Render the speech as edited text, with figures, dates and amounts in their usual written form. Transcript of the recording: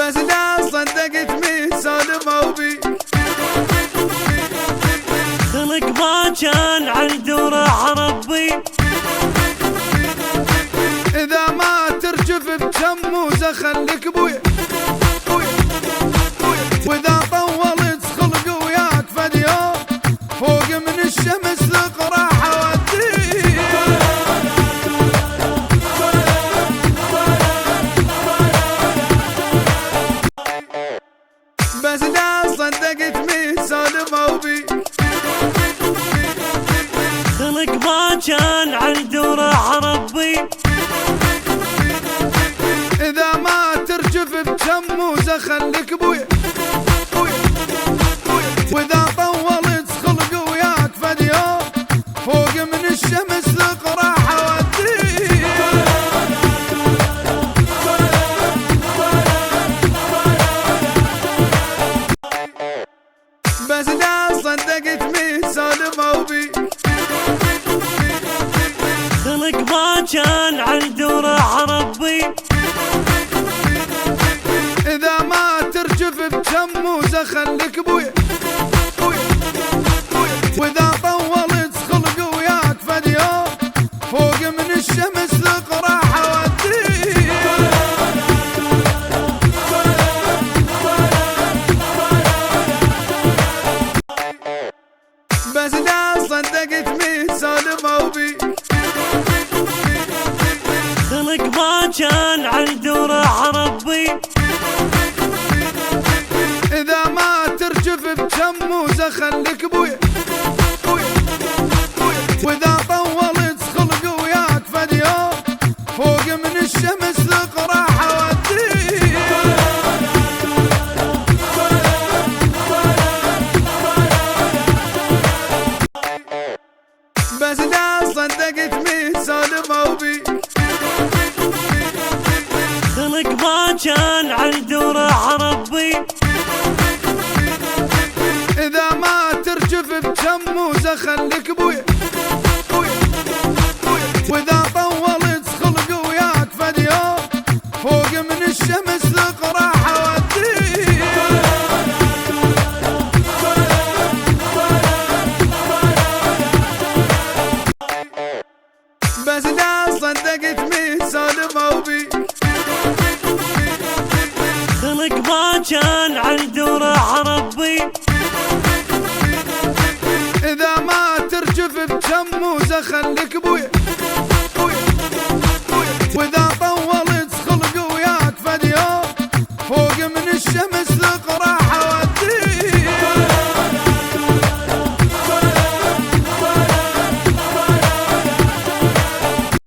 بس لا صدقت مين سالمة وبيك خلق ما كان عنده راح ربي إذا ما ترجف بجموزة خليك بويا وإذا طولت خلق وياك فد يوم فوق من الشمس لك راح أوديك بس لا صدقت مين سالمة وبيك خلق ما كان عنده راح ربي إذا ما ترجف بجموزة خليك بويا وإذا طولت خلق وياك فد يوم فوق من الشمس لك راح أوديك بس لا صدقت مين سالمة وبيك خلق ما كان عنده راح ربي إذا ما ترجف بجموزة خليك بويا وإذا طولت خلق وياك فد يوم فوق من الشمس لك راح أوديك بس لا صدقت مين سالمة وبيك خلق ما كان عنده راح ربي إذا ما ترجف بجموزة خليك بويا وإذا طولت خلق وياك فد يوم فوق من الشمس لك راح أوديك بس لا صدقت مين سالمة وبيك خلق ما كان عنده راح ربي إذا ما ترجف بجموزة خليك بويا وإذا طولت خلق وياك فد يوم فوق من الشمس لك راح أوديك بس لا صدقت مين سالمة وبيك خلق ما كان عنده راح ربي إذا ما ترجف بجموزة خليك بويا وإذا طولت خلق وياك فد يوم فوق من الشمس لك راح